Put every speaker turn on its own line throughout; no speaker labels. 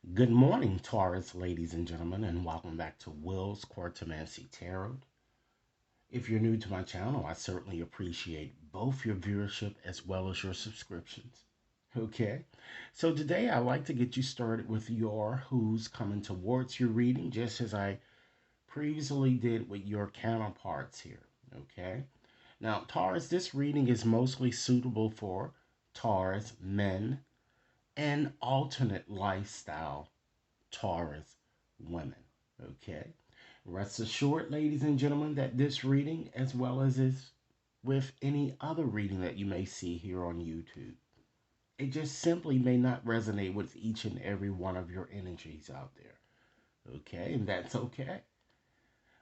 Good morning, Taurus, ladies and gentlemen, and welcome back to Will's Cartomancy Tarot. If you're new to my channel, I certainly appreciate both your viewership as well as your subscriptions. Okay, so today I'd like to get you started with your who's coming towards your reading, just as I previously did with your counterparts here. Okay, now, Taurus, this reading is mostly suitable for Taurus men and alternate lifestyle Taurus women. Okay. Rest assured, ladies and gentlemen, that this reading, as well as is with any other reading that you may see here on YouTube, it just simply may not resonate with each and every one of your energies out there. Okay, and that's okay.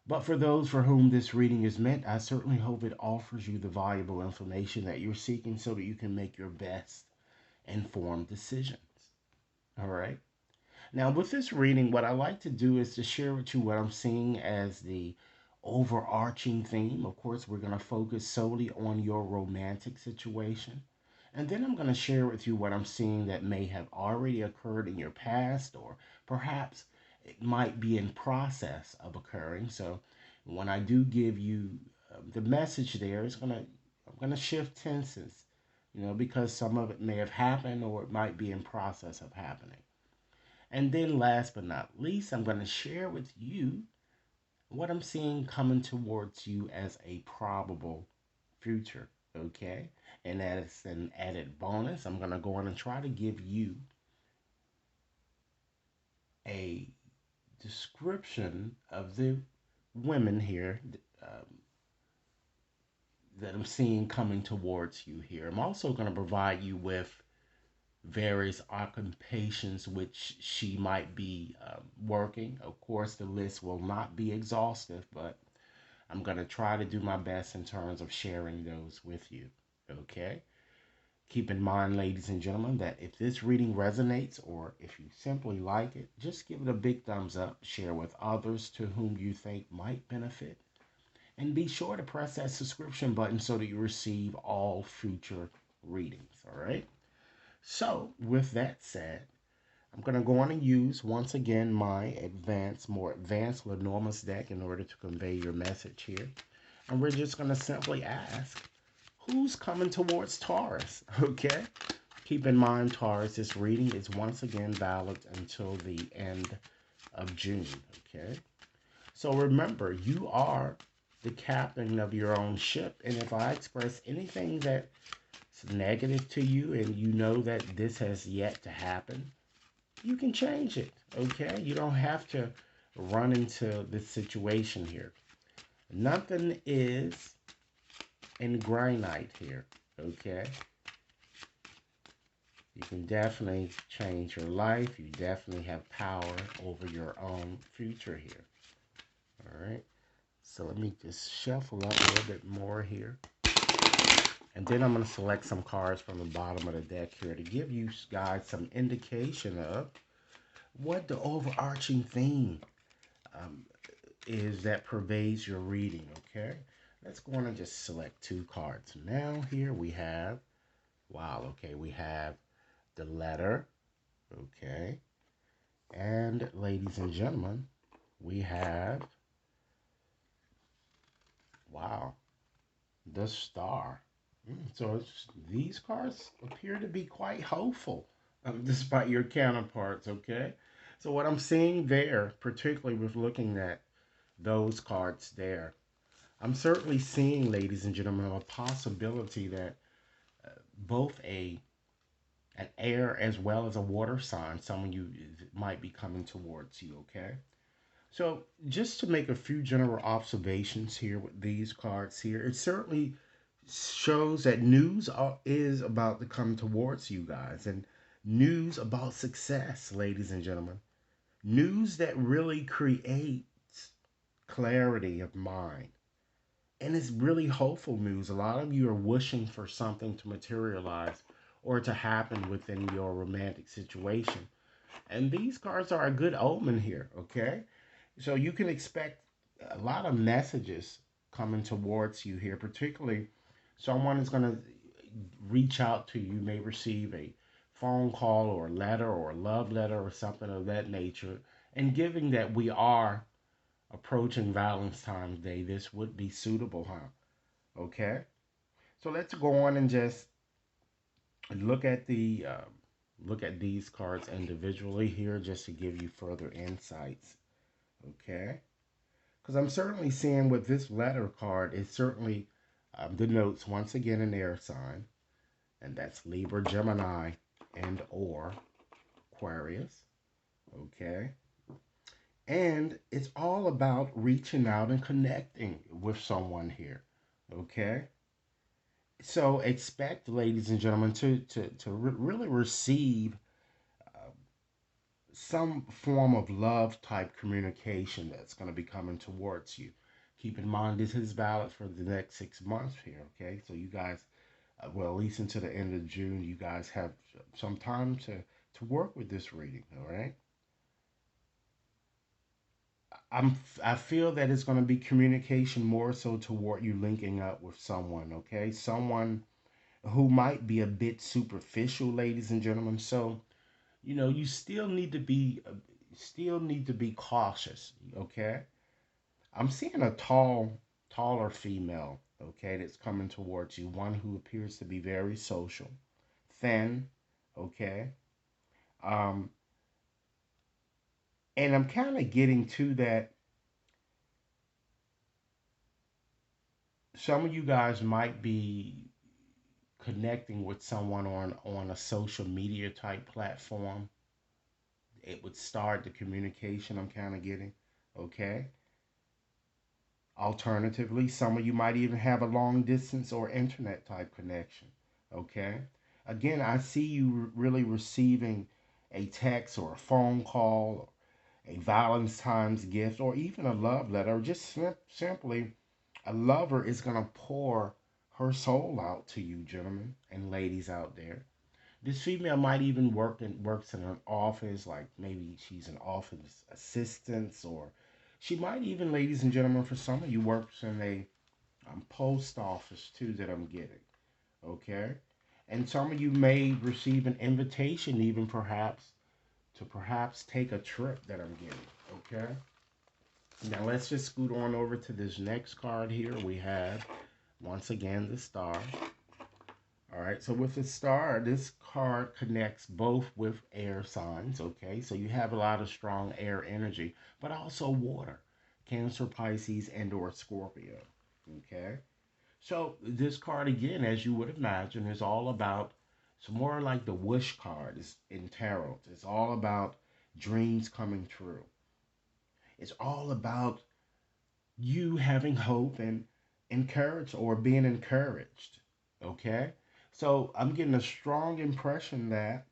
But for those for whom this reading is meant, I certainly hope it offers you the valuable information that you're seeking so that you can make your best informed decisions. All right. Now, with this reading, what I like to do is to share with you what I'm seeing as the overarching theme. Of course, we're going to focus solely on your romantic situation. And then I'm going to share with you what I'm seeing that may have already occurred in your past, or perhaps it might be in process of occurring. So when I do give you the message there, I'm going to shift tenses, because some of it may have happened or it might be in process of happening. And then last but not least, I'm going to share with you what I'm seeing coming towards you as a probable future. Okay. And as an added bonus, I'm going to go on and try to give you a description of the women here that I'm seeing coming towards you here. I'm also going to provide you with various occupations which she might be working. Of course, the list will not be exhaustive, but I'm going to try to do my best in terms of sharing those with you. Okay? Keep in mind, ladies and gentlemen, that if this reading resonates or if you simply like it, just give it a big thumbs up, share with others to whom you think might benefit, and be sure to press that subscription button so that you receive all future readings. All right? So, with that said, I'm going to go on and use once again my more advanced Lenormand's deck in order to convey your message here. And we're just going to simply ask, who's coming towards Taurus? Okay? Keep in mind, Taurus, this reading is once again valid until the end of June. Okay? So remember, you are the captain of your own ship. And if I express anything that's negative to you and you know that this has yet to happen, you can change it. Okay? You don't have to run into this situation here. Nothing is in granite here. Okay? You can definitely change your life. You definitely have power over your own future here. All right? So let me just shuffle up a little bit more here. And then I'm going to select some cards from the bottom of the deck here to give you guys some indication of what the overarching theme is that pervades your reading, okay? Let's go on and just select two cards. Now here we have, wow, okay, we have the letter, okay? And ladies and gentlemen, we have, wow, the star. So these cards appear to be quite hopeful, despite your counterparts, okay? So what I'm seeing there, particularly with looking at those cards there, I'm certainly seeing, ladies and gentlemen, a possibility that both an air as well as a water sign, someone you might be coming towards you, okay? So just to make a few general observations here with these cards here, it certainly shows that is about to come towards you guys, and news about success, ladies and gentlemen. News that really creates clarity of mind. And it's really hopeful news. A lot of you are wishing for something to materialize or to happen within your romantic situation. And these cards are a good omen here, okay? So you can expect a lot of messages coming towards you here, particularly someone is going to reach out to you, may receive a phone call or letter or love letter or something of that nature. And given that we are approaching Valentine's Day, this would be suitable, huh? Okay. So let's go on and just look at these cards individually here, just to give you further insights. Okay. Because I'm certainly seeing with this letter card, it certainly denotes once again an air sign, and that's Libra, Gemini, and or Aquarius. Okay. And it's all about reaching out and connecting with someone here. Okay. So expect, ladies and gentlemen, to really receive uh, some form of love type communication that's going to be coming towards you. Keep in mind, this is valid for the next 6 months here. Okay. So you guys, well, at least until the end of June, you guys have some time to work with this reading. All right. I feel that it's going to be communication more so toward you linking up with someone, okay? Someone who might be a bit superficial, ladies and gentlemen. So, you still need to be cautious, okay? I'm seeing a taller female, okay, that's coming towards you, one who appears to be very social, thin, okay? Um and I'm kind of getting to that some of you guys might be connecting with someone on a social media type platform. It would start the communication I'm kind of getting. Okay. Alternatively, some of you might even have a long distance or internet type connection. Okay. Again, I see you really receiving a text or a phone call, or a Valentine's gift, or even a love letter, or just simply a lover is going to pour her soul out to you, gentlemen and ladies out there. This female might even works in an office, like maybe she's an office assistant, or she might even, ladies and gentlemen, for some of you, works in a post office too. That I'm getting, okay, and some of you may receive an invitation, even perhaps take a trip that I'm getting, okay. Now let's just scoot on over to this next card here. We have once again the star. All right, so with the star, this card connects both with air signs, okay? So you have a lot of strong air energy, but also water, Cancer, Pisces, and or Scorpio, okay? So this card, again, as you would imagine, is all about, it's more like the wish card is in tarot. It's all about dreams coming true. It's all about you having hope and encouraged or being encouraged. Okay? So I'm getting a strong impression that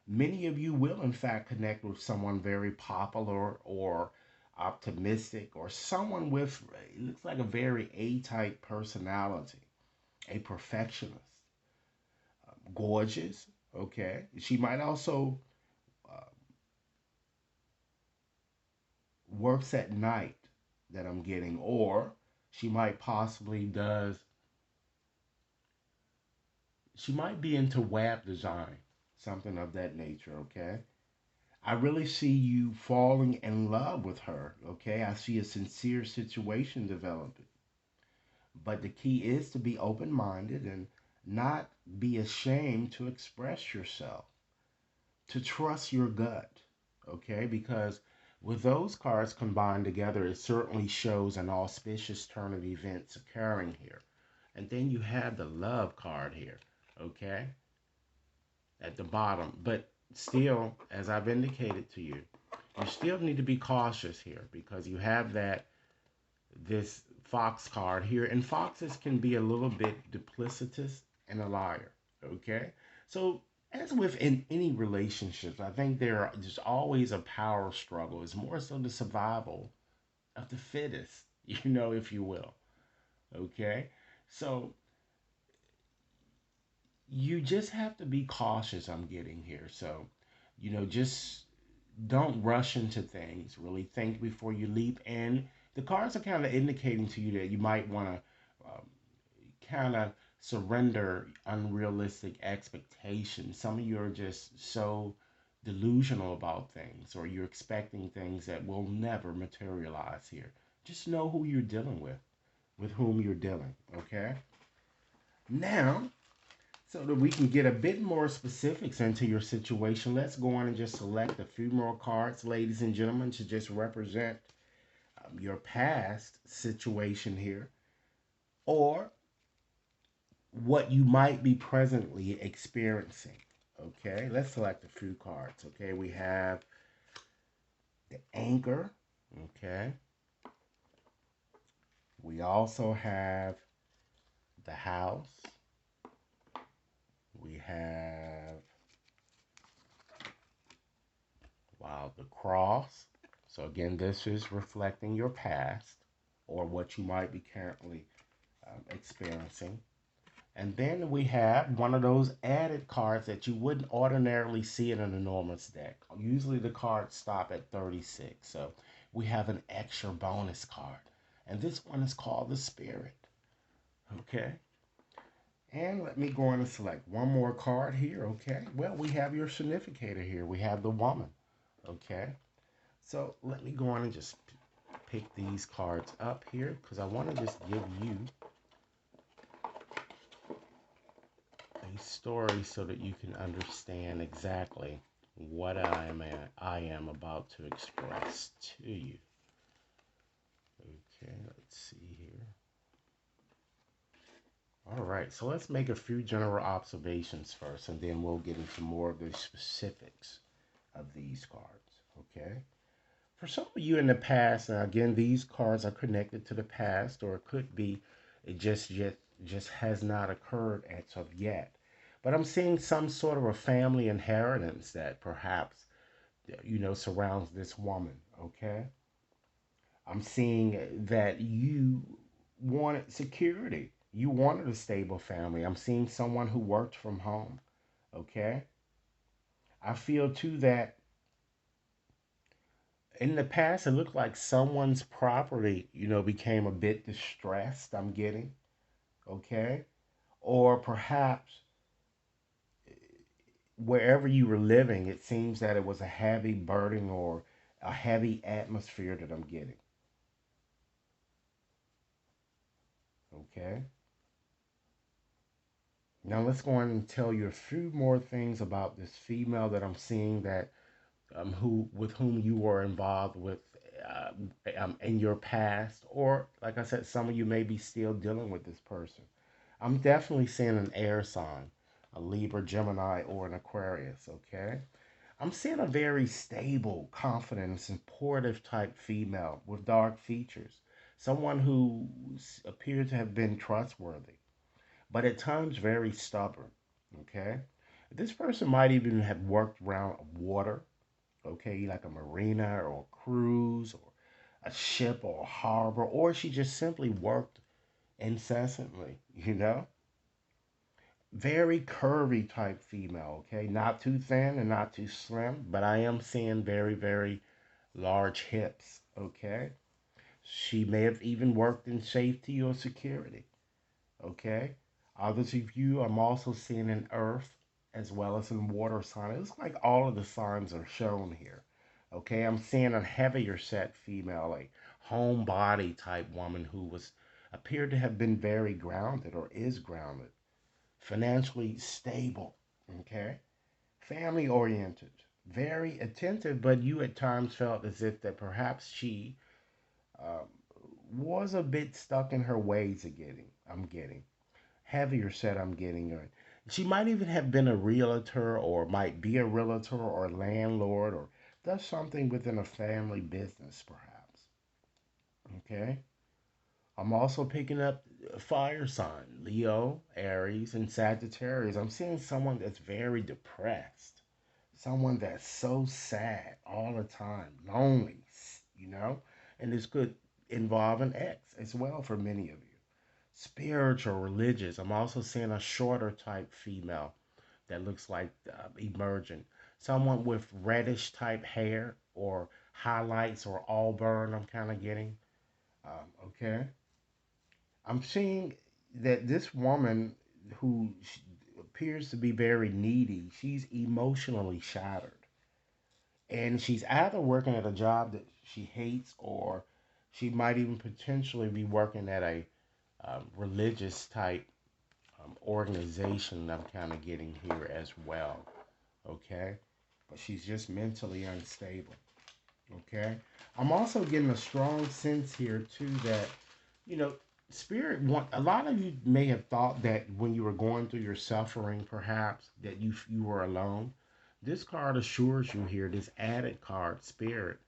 many of you will, in fact, connect with someone very popular or optimistic, or someone with, it looks like a very A type personality, a perfectionist, gorgeous. Okay? She might also uh, works at night that I'm getting, or she might possibly does she might be into web design, something of that nature, okay? I really see you falling in love with her, okay? I see a sincere situation developing. But the key is to be open minded and not be ashamed to express yourself, to trust your gut, okay? Because with those cards combined together, it certainly shows an auspicious turn of events occurring here. And then you have the love card here, okay? At the bottom. But still, as I've indicated to you, you still need to be cautious here because you have this fox card here, and foxes can be a little bit duplicitous and a liar. Okay, so as with in any relationships, I think there's always a power struggle. It's more so the survival of the fittest, if you will. Okay, so you just have to be cautious. I'm getting here, so just don't rush into things. Really think before you leap. And the cards are kind of indicating to you that you might want to kind of surrender unrealistic expectations. Some of you are just so delusional about things, or you're expecting things that will never materialize here. Just know who you're dealing with whom you're dealing, okay? Now, so that we can get a bit more specifics into your situation, let's go on and just select a few more cards, ladies and gentlemen, to just represent your past situation here, or what you might be presently experiencing. Okay, let's select a few cards. Okay, we have the anchor. Okay, we also have the house. We have, wow, the cross. So again, this is reflecting your past or what you might be currently experiencing. And then we have one of those added cards that you wouldn't ordinarily see in an enormous deck. Usually the cards stop at 36. So we have an extra bonus card. And this one is called the Spirit. Okay. And let me go on and select one more card here. Okay. Well, we have your significator here. We have the woman. Okay. So let me go on and just pick these cards up here because I want to just give you a story so that you can understand exactly what I am about to express to you. Okay, let's see here. All right, so let's make a few general observations first, and then we'll get into more of the specifics of these cards. Okay. For some of you in the past, now again, these cards are connected to the past, or it could be it just has not occurred as of yet. But I'm seeing some sort of a family inheritance that perhaps surrounds this woman. Okay, I'm seeing that you wanted security. You wanted a stable family. I'm seeing someone who worked from home. Okay, I feel too that in the past, it looked like someone's property, became a bit distressed. I'm getting, okay? Or perhaps wherever you were living, it seems that it was a heavy burden or a heavy atmosphere that I'm getting, okay? Now let's go on and tell you a few more things about this female that I'm seeing that who with whom you were involved with in your past, or like I said, some of you may be still dealing with this person. I'm definitely seeing an air sign, a Libra, Gemini, or an Aquarius. Okay, I'm seeing a very stable, confident, and supportive type female with dark features, someone who appears to have been trustworthy, but at times very stubborn. Okay, this person might even have worked around water, okay, like a marina or a cruise or a ship or a harbor, or she just simply worked incessantly, Very curvy type female, okay? Not too thin and not too slim, but I am seeing very, very large hips, okay? She may have even worked in safety or security, okay? Others of you, I'm also seeing in earth as well as in water sign. It's like all of the signs are shown here. Okay, I'm seeing a heavier set female, a homebody type woman who was appeared to have been very grounded or is grounded, financially stable, okay, family oriented, very attentive, but you at times felt as if that perhaps she um, was a bit stuck in her ways of getting. I'm getting heavier set I'm getting on. She might even have been a realtor or might be a realtor or a landlord or does something within a family business, perhaps. Okay. I'm also picking up fire sign, Leo, Aries, and Sagittarius. I'm seeing someone that's very depressed, someone that's so sad all the time, lonely, you know, and this could involve an ex as well for many of you. Spiritual, religious. I'm also seeing a shorter type female that looks like emergent. Someone with reddish type hair or highlights or auburn, I'm kind of getting. Okay. I'm seeing that this woman who appears to be very needy. She's emotionally shattered, and she's either working at a job that she hates, or she might even potentially be working at a religious type organization I'm kind of getting here as well. Okay, but she's just mentally unstable. Okay, I'm also getting a strong sense here too that, you know, spirit want a lot of you may have thought that when you were going through your suffering, perhaps that you were alone. This card assures you here, this added card, spirit,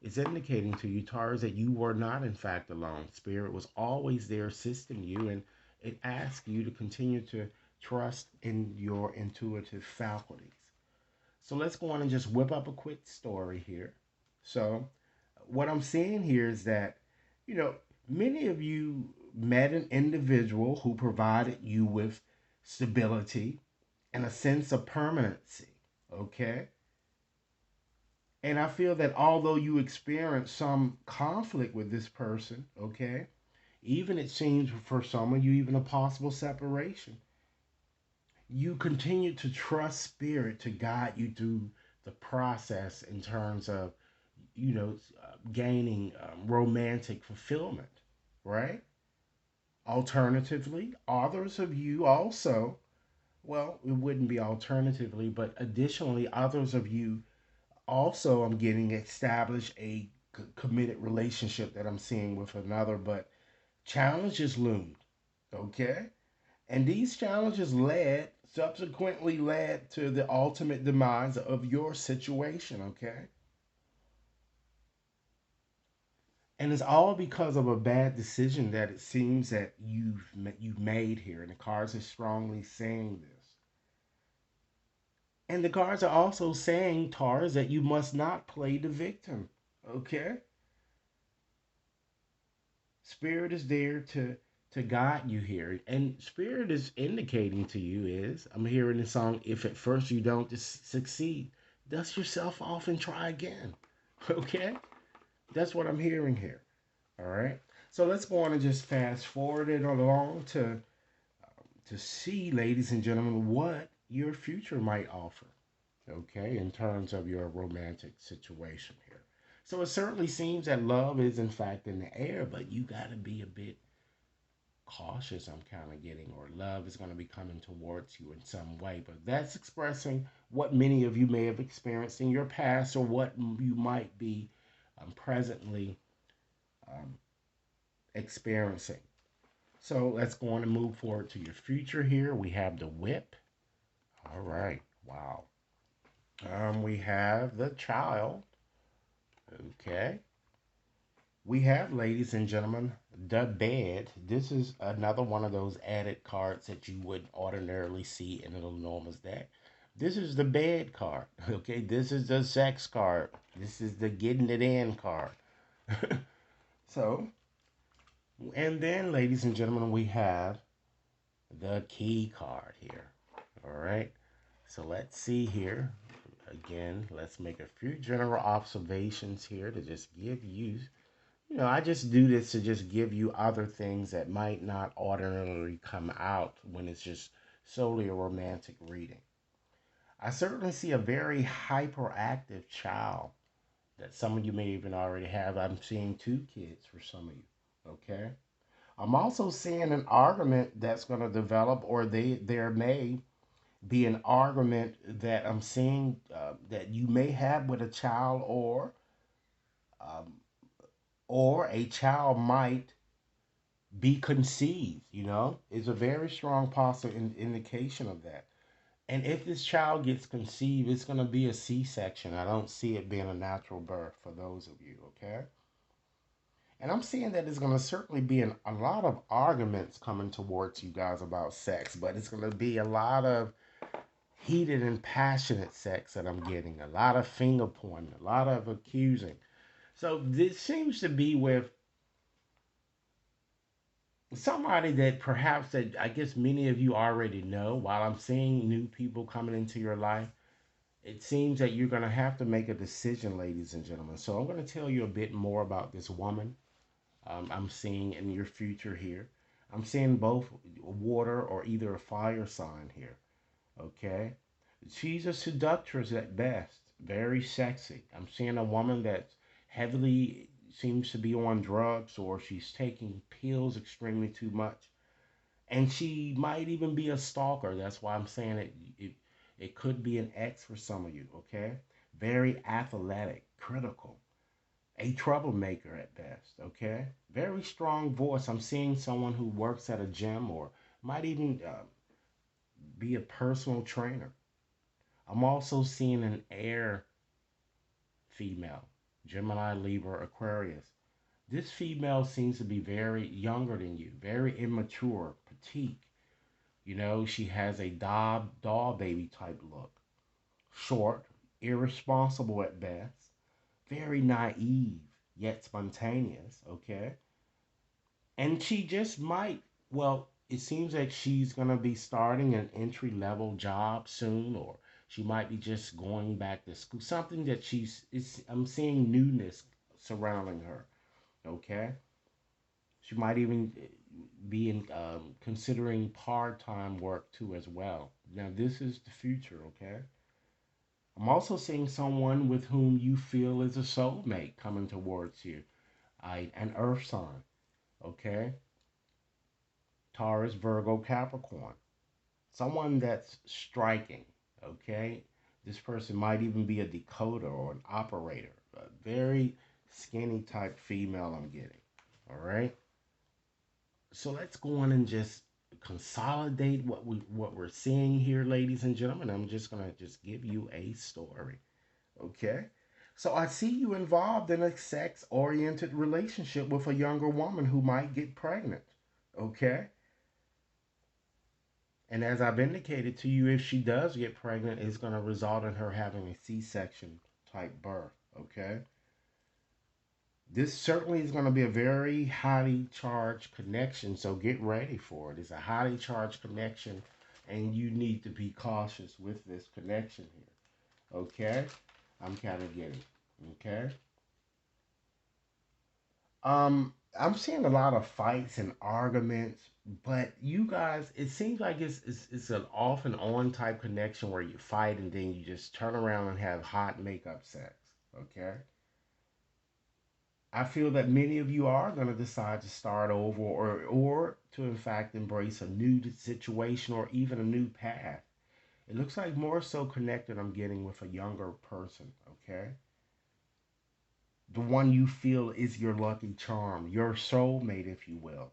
is indicating to you, Taurus, that you were not in fact alone. Spirit was always there assisting you, and it asks you to continue to trust in your intuitive faculties. So let's go on and just whip up a quick story here. So, what I'm seeing here is that, you know, many of you met an individual who provided you with stability and a sense of permanency. Okay. And I feel that although you experienced some conflict with this person, okay, even it seems for some of you, even a possible separation, you continue to trust spirit to guide you through the process in terms of, gaining romantic fulfillment, right? Alternatively, others of you also, well, it wouldn't be alternatively, but additionally, others of you also, I'm getting established a committed relationship that I'm seeing with another, but challenges loomed, okay? And these challenges subsequently led to the ultimate demise of your situation, okay? And it's all because of a bad decision that it seems that you've made here, and the cards are strongly saying this. And the cards are also saying, Taurus, that you must not play the victim, okay? Spirit is there to guide you here, and spirit is indicating to you is, I'm hearing the song, if at first you don't succeed, dust yourself off and try again. Okay, that's what I'm hearing here. All right, so let's go on and just fast forward it along to see, ladies and gentlemen, what your future might offer, okay, in terms of your romantic situation here. So it certainly seems that love is in fact in the air, but you got to be a bit cautious, I'm kind of getting, or love is going to be coming towards you in some way. But that's expressing what many of you may have experienced in your past, or what you might be presently um, experiencing. So let's go on and move forward to your future here. We have the whip. All right. Wow. We have the child. Okay. We have, ladies and gentlemen, the bed. This is another one of those added cards that you wouldn't ordinarily see in an enormous deck. This is the bed card. Okay, this is the sex card. This is the getting it in card. So, and then, ladies and gentlemen, we have the key card here. All right. So let's see here. Again, let's make a few general observations here to just give you, I just do this to just give you other things that might not ordinarily come out when it's just solely a romantic reading. I certainly see a very hyperactive child that some of you may even already have. I'm seeing two kids for some of you. Okay. I'm also seeing an argument that's going to develop, or there may be an argument that I'm seeing that you may have with a child, um, or a child might be conceived, is a very strong possible indication of that. And if this child gets conceived, it's going to be a C-section. I don't see it being a natural birth for those of you, okay? And I'm seeing that there's going to certainly be a lot of arguments coming towards you guys about sex, but it's going to be a lot of heated and passionate sex that I'm getting, a lot of finger pointing, a lot of accusing. So this seems to be with somebody that perhaps that I guess many of you already know. While I'm seeing new people coming into your life, it seems that you're going to have to make a decision, ladies and gentlemen. So I'm going to tell you a bit more about this woman I'm seeing in your future here. I'm seeing both water or either a fire sign here. Okay. She's a seductress at best, very sexy. I'm seeing a woman that heavily seems to be on drugs or she's taking pills extremely too much. And she might even be a stalker. That's why I'm saying it could be an ex for some of you, okay? Very athletic, critical, a troublemaker at best, okay? Very strong voice. I'm seeing someone who works at a gym or might even be a personal trainer. I'm also seeing an air female, Gemini, Libra, Aquarius. This female seems to be very younger than you, very immature, petite. You know, she has a doll baby type look. Short, irresponsible at best, very naive, yet spontaneous, okay? And she just might, well, it seems like she's going to be starting an entry level job soon, or she might be just going back to school. Something that I'm seeing newness surrounding her, okay? She might even be considering part time work too as well. Now, this is the future, okay? I'm also seeing someone with whom you feel is a soulmate coming towards you, an earth sign, okay? Taurus, Virgo, Capricorn. Someone that's striking, okay? This person might even be a decoder or an operator. A very skinny type female I'm getting, all right? So let's go on and just consolidate what we're seeing here, ladies and gentlemen. I'm just gonna just give you a story. Okay. So I see you involved in a sex oriented relationship with a younger woman who might get pregnant. Okay. And as I've indicated to you, if she does get pregnant, it's going to result in her having a C section type birth. Okay. This certainly is going to be a very highly charged connection. So get ready for it. It's a highly charged connection, and you need to be cautious with this connection here. Okay. I'm kind of getting. Okay. I'm seeing a lot of fights and arguments, but you guys, it seems like it's an off and on type connection where you fight and then you just turn around and have hot makeup sex. Okay. I feel that many of you are going to decide to start over or to in fact embrace a new situation or even a new path. It looks like more so connected I'm getting with a younger person. Okay. The one you feel is your lucky charm, your soulmate, if you will.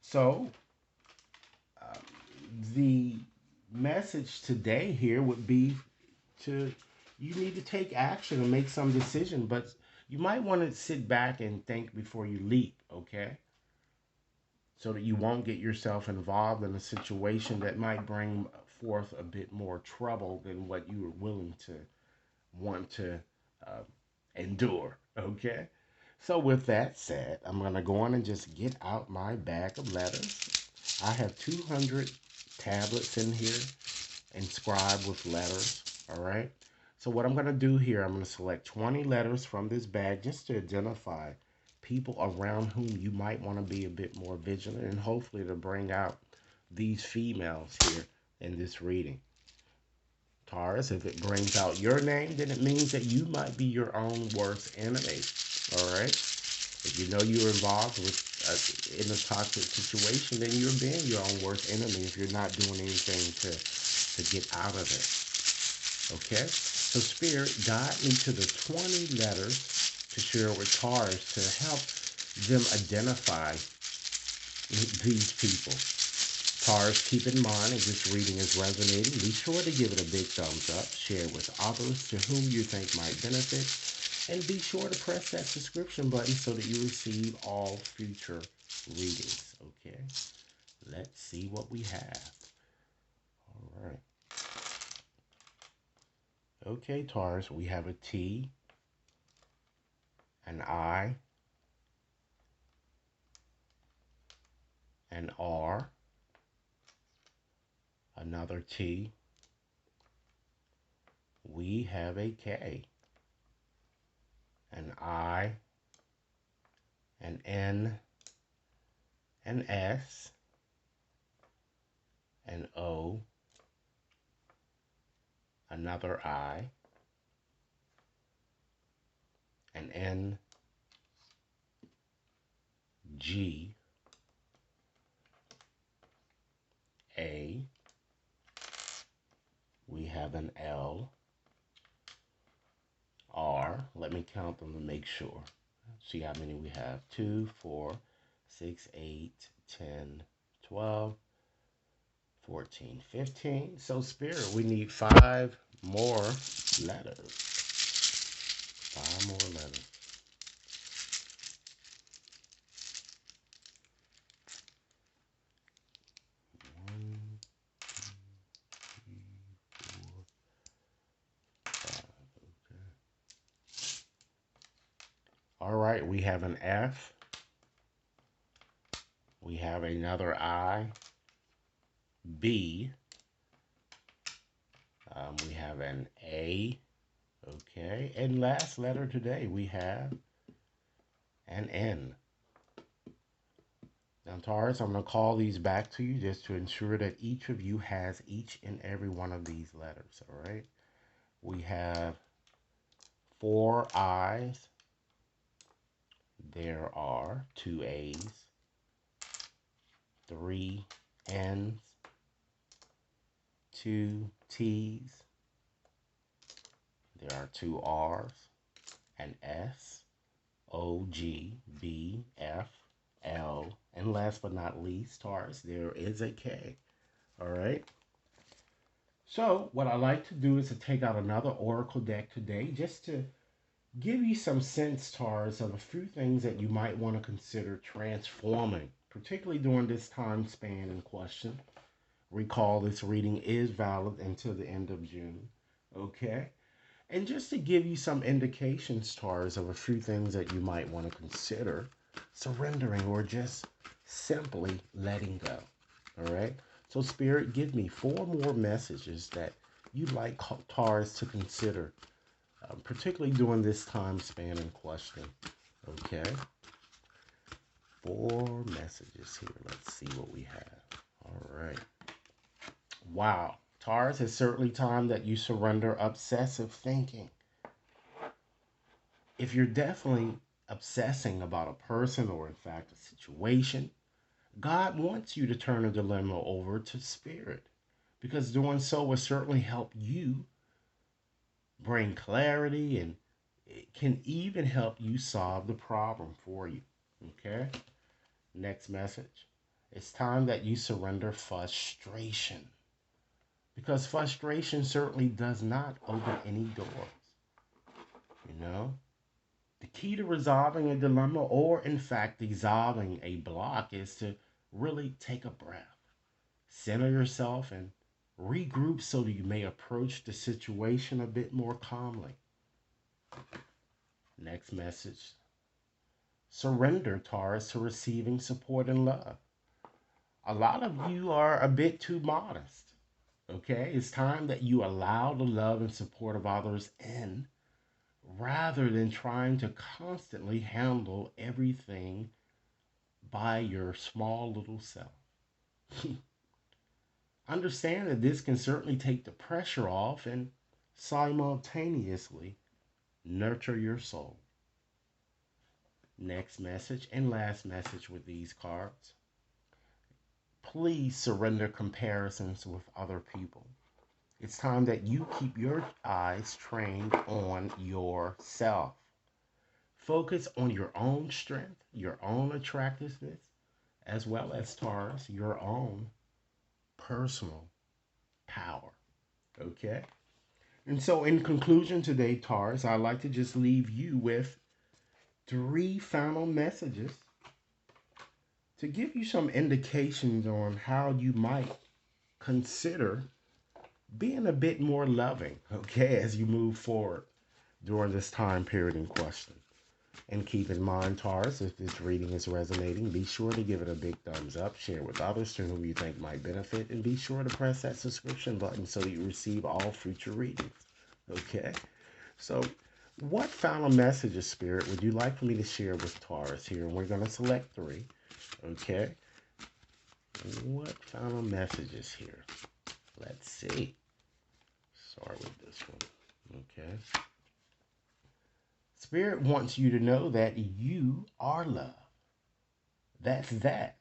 So, um, the message today here would be to you need to take action and make some decision, but you might want to sit back and think before you leap, okay? So that you won't get yourself involved in a situation that might bring forth a bit more trouble than what you are willing to want to uh, endure, okay? So, with that said, I'm going to go on and just get out my bag of letters. I have 200 tablets in here inscribed with letters, all right? So, what I'm going to do here, I'm going to select 20 letters from this bag just to identify people around whom you might want to be a bit more vigilant and hopefully to bring out these females here in this reading. Taurus, if it brings out your name, then it means that you might be your own worst enemy. All right? If you know you're involved with in a toxic situation, then you're being your own worst enemy if you're not doing anything to get out of it. Okay? So, Spirit, guide me to the 20 letters to share with Taurus to help them identify these people. Taurus, keep in mind if this reading is resonating, be sure to give it a big thumbs up, share with others to whom you think might benefit, and be sure to press that subscription button so that you receive all future readings. Okay, let's see what we have. All right. Okay, Taurus, we have a T, an I, an R, another T. We have a K, an I, an N, an S, an O, another I, an N, G, A, we have an L, R. Let me count them to make sure. See how many we have. 2, 4, 6, 8, 10, 12, 14, 15. So Spirit, we need 5 more letters. 5 more letters. One, two, three, 4, 5. Okay. All right, we have an F. We have another I. B. We have an A. Okay. And last letter today, we have an N. Now, Taurus, I'm going to call these back to you just to ensure that each of you has each and every one of these letters, all right? We have 4 I's. There are 2 A's, 3 N's, 2 T's. There are 2 R's, an S, O, G, B, F, L, and last but not least, Taurus, there is a K. All right? So what I like to do is to take out another oracle deck today just to give you some sense, Taurus, of a few things that you might want to consider transforming, particularly during this time span in question. Recall this reading is valid until the end of June. Okay? And just to give you some indications, Taurus, of a few things that you might want to consider surrendering or just simply letting go. All right? So, Spirit, give me 4 more messages that you'd like Taurus to consider, particularly during this time span in question. Okay? 4 messages here. Let's see what we have. All right. Wow. Taurus, it's certainly time that you surrender obsessive thinking. If you're definitely obsessing about a person or, in fact, a situation, God wants you to turn a dilemma over to Spirit, because doing so will certainly help you bring clarity, and it can even help you solve the problem for you. Okay? Next message. It's time that you surrender frustration, because frustration certainly does not open any doors. You know? The key to resolving a dilemma or, in fact, dissolving a block is to really take a breath, center yourself, and regroup so that you may approach the situation a bit more calmly. Next message. Surrender, Taurus, to receiving support and love. A lot of you are a bit too modest. Okay? It's time that you allow the love and support of others in, rather than trying to constantly handle everything by your small little self. Understand that this can certainly take the pressure off and simultaneously nurture your soul. Next message and last message with these cards. Please surrender comparisons with other people. It's time that you keep your eyes trained on yourself. Focus on your own strength, your own attractiveness, as well as, Taurus, your own personal power. Okay? And so, in conclusion today, Taurus, I'd like to just leave you with 3 final messages to give you some indications on how you might consider being a bit more loving, okay, as you move forward during this time period in question. And keep in mind, Taurus, if this reading is resonating, be sure to give it a big thumbs up, share with others to whom you think might benefit, and be sure to press that subscription button so that you receive all future readings. Okay? So, what final messages, Spirit, would you like for me to share with Taurus here? And we're going to select 3. Okay? What final messages here? Let's see. Start with this one. Okay. Spirit wants you to know that you are love. That's that.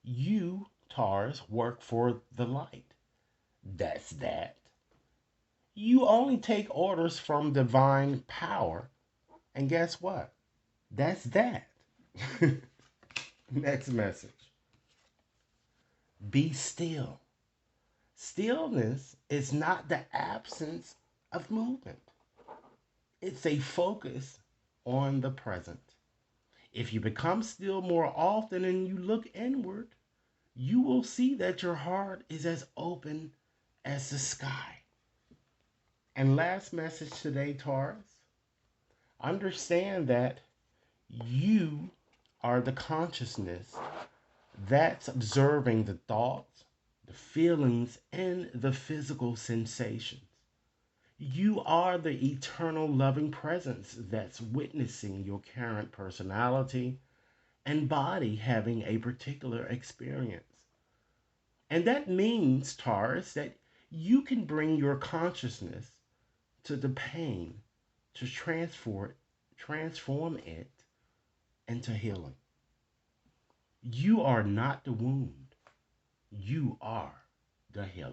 You, Taurus, work for the light. That's that. You only take orders from divine power. And guess what? That's that. Next message. Be still. Stillness is not the absence of movement. It's a focus on the present. If you become still more often and you look inward, you will see that your heart is as open as the sky. And last message today, Taurus, understand that you are the consciousness that's observing the thoughts, the feelings, and the physical sensations. You are the eternal loving presence that's witnessing your current personality and body having a particular experience. And that means, Taurus, that you can bring your consciousness to the pain to transform it into healing. You are not the wound. You are the healer.